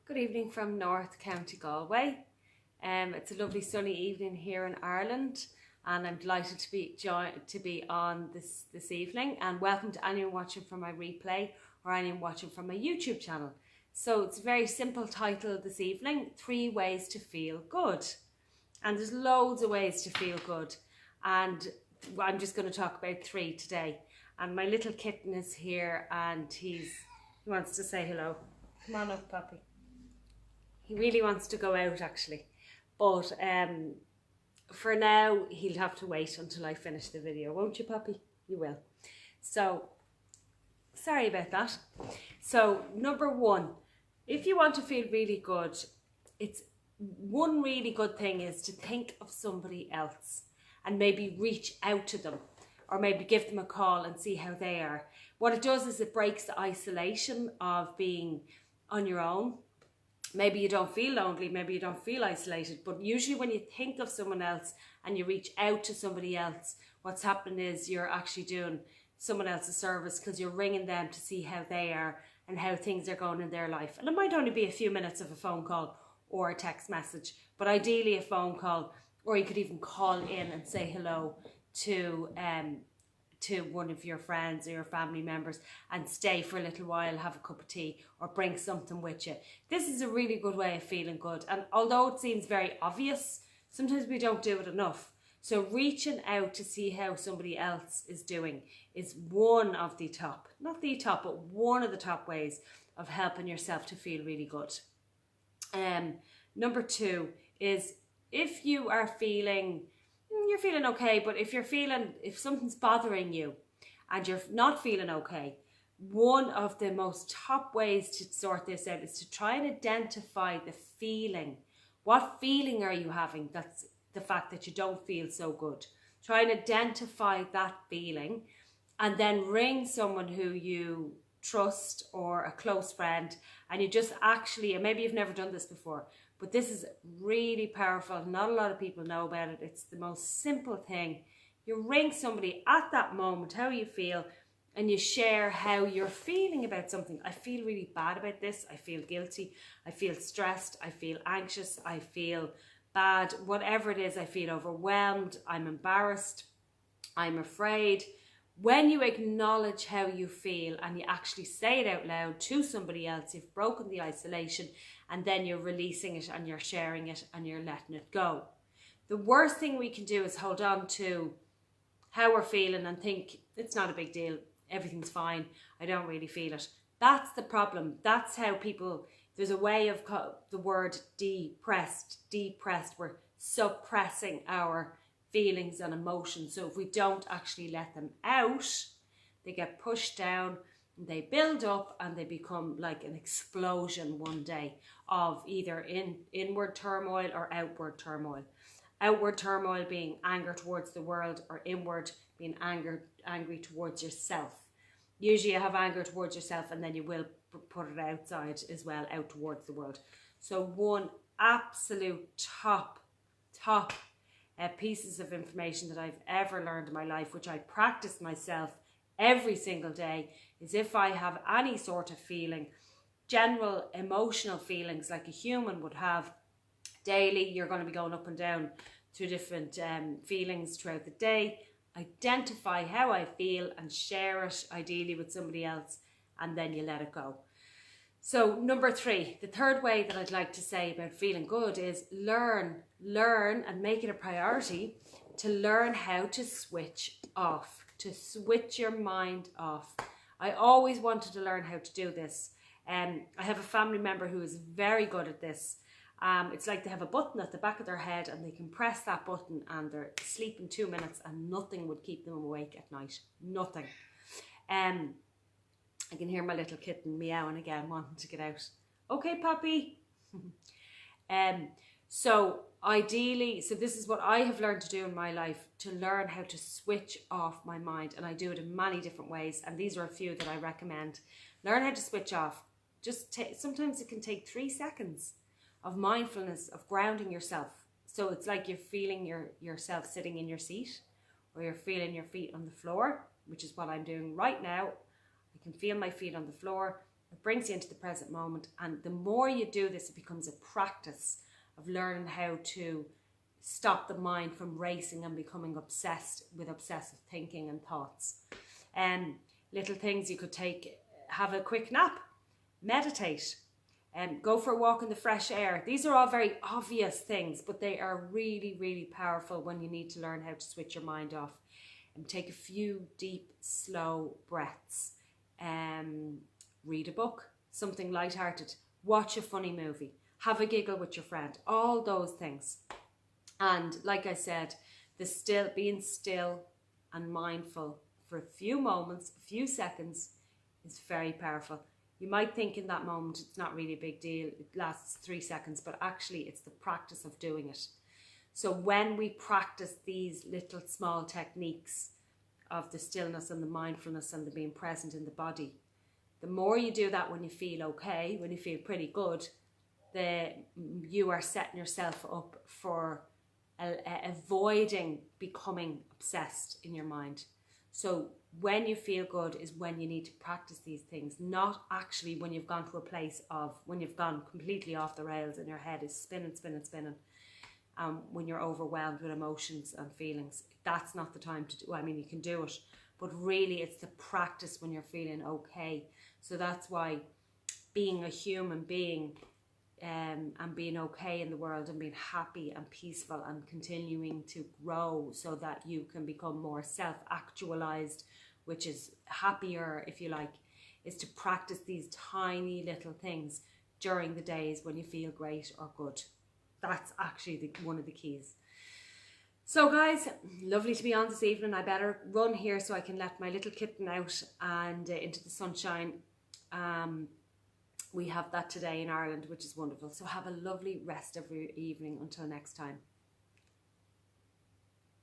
Good evening from North County Galway. It's a lovely sunny evening here in Ireland, and I'm delighted to be on this evening. And welcome to anyone watching from my replay or anyone watching from my YouTube channel. So it's a very simple title this evening: 3 ways to feel good. And there's loads of ways to feel good, and I'm just going to talk about 3 today. And my little kitten is here, and he wants to say hello. Come on up, puppy. He really wants to go out actually, but for now he'll have to wait until I finish the video, won't you, puppy? You will. So sorry about that. So number 1, if you want to feel really good, it's one really good thing is to think of somebody else and maybe reach out to them, or maybe give them a call and see how they are. What it does is it breaks the isolation of being on your own. Maybe you don't feel lonely, maybe you don't feel isolated, but usually when you think of someone else and you reach out to somebody else, what's happening is you're actually doing someone else a service, because you're ringing them to see how they are and how things are going in their life. And it might only be a few minutes of a phone call or a text message, but ideally a phone call, or you could even call in and say hello to one of your friends or your family members and stay for a little while, have a cup of tea or bring something with you. This is a really good way of feeling good, and although it seems very obvious, sometimes we don't do it enough. So reaching out to see how somebody else is doing is one of the top, not the top, but one of the top ways of helping yourself to feel really good. Number 2 is, if you are feeling you're feeling okay, but if something's bothering you and you're not feeling okay, one of the most top ways to sort this out is to try and identify the feeling. What feeling are you having? That's the fact that you don't feel so good. Try and identify that feeling, and then ring someone who you trust or a close friend, and you just actually, and maybe you've never done this before, but this is really powerful. Not a lot of people know about it. It's the most simple thing. You ring somebody at that moment, how you feel, and you share how you're feeling about something. I feel really bad about this. I feel guilty. I feel stressed. I feel anxious. I feel bad. Whatever it is, I feel overwhelmed. I'm embarrassed. I'm afraid. When you acknowledge how you feel and you actually say it out loud to somebody else, you've broken the isolation, and then you're releasing it and you're sharing it and you're letting it go. The worst thing we can do is hold on to how we're feeling and think it's not a big deal, everything's fine, I don't really feel it. That's the problem. That's how people, there's a way of the word depressed, we're suppressing our feelings and emotions. So if we don't actually let them out, they get pushed down, they build up, and they become like an explosion one day of either inward turmoil or outward turmoil. Outward turmoil being anger towards the world, or inward being angry towards yourself. Usually you have anger towards yourself, and then you will put it outside as well, out towards the world. So one absolute top pieces of information that I've ever learned in my life, which I practice myself every single day, is if I have any sort of feeling, general emotional feelings like a human would have daily, you're going to be going up and down through different feelings throughout the day. Identify how I feel and share it, ideally with somebody else, and then you let it go. So number 3, the third way that I'd like to say about feeling good is learn and make it a priority to learn how to switch off, to switch your mind off. I always wanted to learn how to do this. I have a family member who is very good at this. It's like they have a button at the back of their head, and they can press that button and they're asleep in 2 minutes, and nothing would keep them awake at night. Nothing. I can hear my little kitten meowing again, wanting to get out. Okay, puppy. So ideally, so this is what I have learned to do in my life, to learn how to switch off my mind. And I do it in many different ways, and these are a few that I recommend. Learn how to switch off. Sometimes it can take 3 seconds of mindfulness, of grounding yourself. So it's like you're feeling yourself sitting in your seat, or you're feeling your feet on the floor, which is what I'm doing right now. I can feel my feet on the floor. It brings you into the present moment. And the more you do this, it becomes a practice of learning how to stop the mind from racing and becoming obsessed with obsessive thinking and thoughts. Little things you could take: have a quick nap, meditate, go for a walk in the fresh air. These are all very obvious things, but they are really, really powerful when you need to learn how to switch your mind off. And take a few deep, slow breaths. Read a book, something lighthearted. Watch a funny movie. Have a giggle with your friend. All those things. And like I said, being still and mindful for a few moments, a few seconds, is very powerful. You might think in that moment it's not really a big deal, it lasts 3 seconds, but actually it's the practice of doing it. So when we practice these little small techniques of the stillness and the mindfulness and the being present in the body, the more you do that when you feel okay, when you feel pretty good, you are setting yourself up for avoiding becoming obsessed in your mind. So when you feel good is when you need to practice these things, not actually when you've gone to a place of, when you've gone completely off the rails and your head is spinning, when you're overwhelmed with emotions and feelings. That's not the time to do. I mean, you can do it, but really it's the practice when you're feeling okay. So that's why being a human being and being okay in the world and being happy and peaceful and continuing to grow so that you can become more self-actualized, which is happier, if you like, is to practice these tiny little things during the days when you feel great or good. That's actually one of the keys. So guys, lovely to be on this evening. I better run here so I can let my little kitten out and into the sunshine. We have that today in Ireland, which is wonderful. So have a lovely rest of your evening until next time.